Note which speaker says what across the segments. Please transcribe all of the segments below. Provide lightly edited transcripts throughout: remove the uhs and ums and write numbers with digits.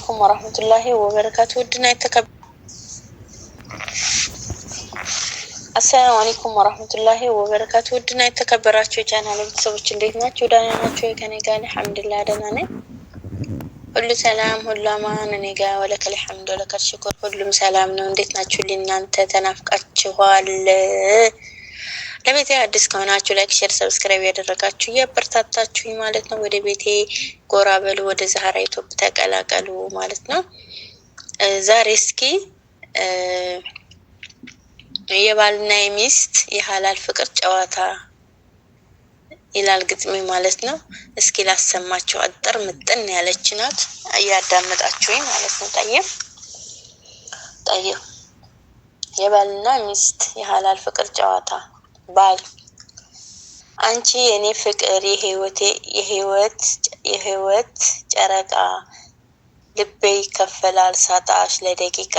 Speaker 1: ورحمة الله وبركاته. السلام عليكم ورحمة الله وبركاته. ودنا يتكبراتشو ቻናል ቤተሰቦች እንዴት ናችሁ? ደህና ናችሁ? ከኔ ጋር አልሐምዱሊላህ ደህና ነኝ። ሁሉ ሰላም ሁሉ አማን እኔ ጋር ወለከል ሐምድ ወለከል ሽኩር ሁሉም ሰላም ነው። እንዴት ናችሁ? እናንተ ተናፍቃችኋል። ለቤቴ አዲስ ከሆናችሁ ላይክ፣ ሼር፣ ሰብስክራይብ ያደረጋችሁ ያበረታታችሁኝ ማለት ነው። ወደ ቤቴ ጎራ በሉ፣ ወደ ዛህራ ዩቲዩብ ተቀላቀሉ ማለት ነው። ዛሬ እስኪ የባልና የሚስት የሐላል ፍቅር ጨዋታ ይላል ግጥሜ ማለት ነው። እስኪ ላሰማችሁ። አጥር ምጥን ያለች ናት፣ እያዳመጣችሁኝ ማለት ነው። ጠይብ የባልና ሚስት የሐላል ፍቅር ጨዋታ። ባል አንቺ የኔ ፍቅር የህይወት ጨረቃ ልቤ ይከፈላል ሳጣሽ ለደቂቃ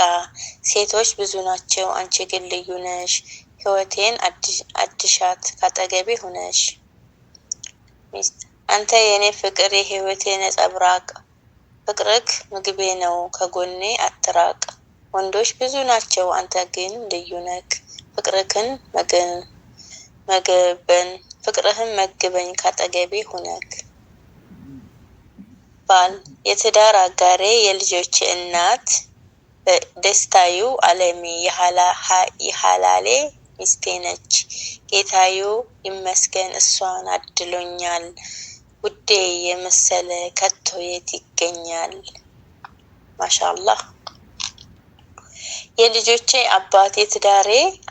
Speaker 1: ሴቶች ብዙ ናቸው አንቺ ግን ልዩ ነሽ ህይወቴን አድሻት ካጠገቤ ሆነሽ። ሚስት አንተ የኔ ፍቅር የህይወቴ ነጸብራቅ ፍቅርክ ምግቤ ነው ከጎኔ አትራቅ። ወንዶች ብዙ ናቸው አንተ ግን ልዩ ነክ ፍቅርህን መግበኝ ካጠገቤ ሆነክ። ባል የትዳር አጋሬ የልጆች እናት ደስታዩ ዓለሜ የሐላሌ ሚስቴ ነች ጌታዩ ይመስገን እሷን አድሎኛል ውዴ የመሰለ ከቶ የት ይገኛል። ማሻአላህ። የልጆቼ አባት የትዳሬ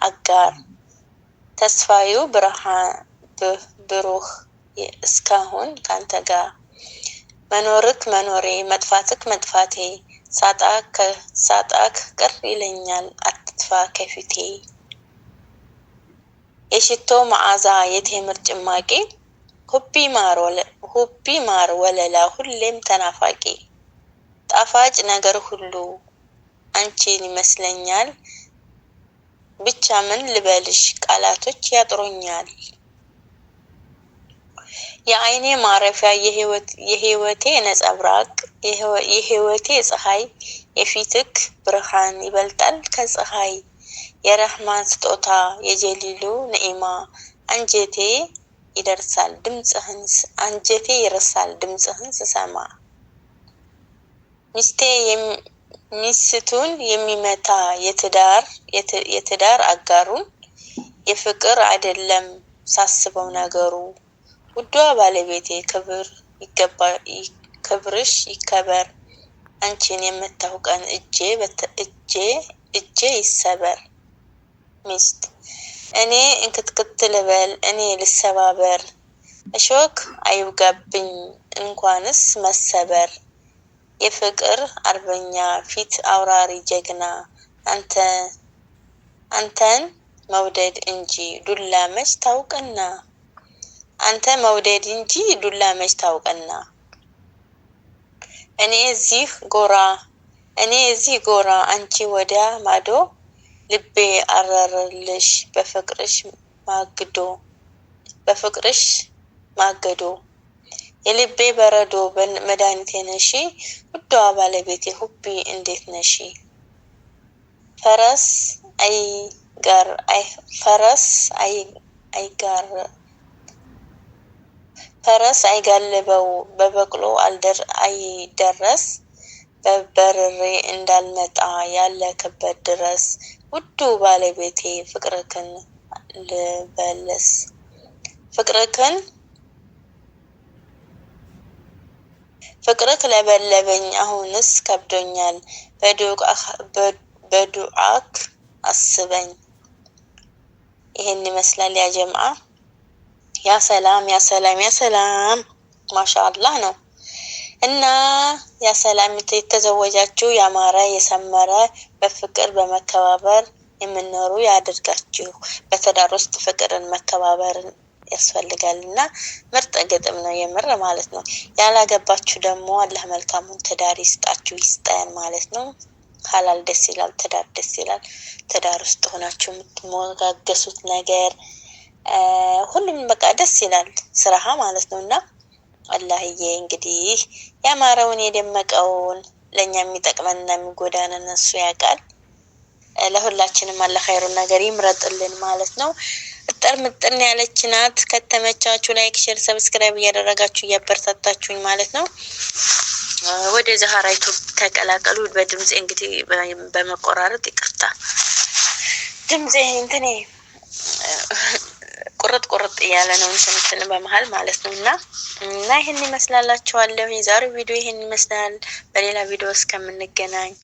Speaker 1: አጋር ተስፋዩ ብሩህ እስካሁን ካንተ ጋር መኖርክ መኖሬ መጥፋትክ መጥፋቴ ሳጣክ ቅር ይለኛል አትጥፋ ከፊቴ። የሽቶ መዓዛ የቴምር ጭማቂ ሁቢ ማር ወለላ ሁሌም ተናፋቂ ጣፋጭ ነገር ሁሉ አንቺን ይመስለኛል ብቻ ምን ልበልሽ ቃላቶች ያጥሩኛል። የአይኔ ማረፊያ የህይወቴ ነጸብራቅ የህይወቴ ፀሐይ የፊትክ ብርሃን ይበልጣል ከፀሐይ። የረህማን ስጦታ የጀሊሉ ንዒማ አንጀቴ ይረሳል ድምጽህን ስሰማ። ሚስቱን የሚመታ የትዳር አጋሩን የፍቅር አይደለም ሳስበው ነገሩ። ውዷ ባለቤቴ ክብርሽ ይከበር አንቺን የምታውቀን እጄ ይሰበር። ሚስት እኔ እንክትክት ልበል እኔ ልሰባበር እሾክ አይውጋብኝ እንኳንስ መሰበር። የፍቅር አርበኛ ፊት አውራሪ ጀግና አንተን መውደድ እንጂ ዱላ መች ታውቅና። አንተ መውደድ እንጂ ዱላ መች ታውቅና። እኔ እዚህ ጎራ አንቺ ወዲያ ማዶ ልቤ አረረልሽ በፍቅርሽ ማገዶ። የልቤ በረዶ መድኃኒቴ ነሽ ውዷ ባለቤቴ ሁቢ እንዴት ነሽ። ፈረስ አይጋልበው በበቅሎ አይደረስ በበርሬ እንዳልመጣ ያለክበት ድረስ። ውዱ ባለቤቴ ፍቅርክን ልበልስ ፍቅርክ ለበለበኝ አሁንስ ከብዶኛል በዱዓክ አስበኝ። ይሄን ይመስላል ያ ጀምዓ። ያ ሰላም ማሻአላህ ነው። እና ያ ሰላም የተዘወጃችሁ ያማረ የሰመረ በፍቅር በመከባበር የምንኖሩ ያድርጋችሁ። በትዳር ውስጥ ፍቅርን መከባበርን ያስፈልጋልና ምርጥ ግጥም ነው የምር ማለት ነው። ያላገባችሁ ደግሞ አላህ መልካሙን ትዳር ይስጣችሁ ይስጠን ማለት ነው። ሐላል ደስ ይላል፣ ትዳር ደስ ይላል። ትዳር ውስጥ ሆናችሁ የምትሞጋገሱት ነገር ሁሉም በቃ ደስ ይላል ስራሃ ማለት ነውና አላህዬ እንግዲህ ያማረውን የደመቀውን ለኛ የሚጠቅመንና የሚጎዳንን እሱ ያውቃል። ለሁላችንም አለ ኸይሩን ነገር ይምረጥልን ማለት ነው። እጥር ምጥን ያለች ናት። ከተመቻችሁ ላይክ፣ ሼር፣ ሰብስክራይብ እያደረጋችሁ እያበረታታችሁኝ ማለት ነው። ወደ ዛህራ ዩቲዩብ ተቀላቀሉ። በድምጽ እንግዲህ በመቆራረጥ ይቅርታ ድምጽ እንትኔ ቁርጥ እያለ ነው እንትን በመሃል ማለት ነውና ይሄን ይመስላልላችኋለሁ። የዛሬው ቪዲዮ ይሄን ይመስላል። በሌላ ቪዲዮ እስከምንገናኝ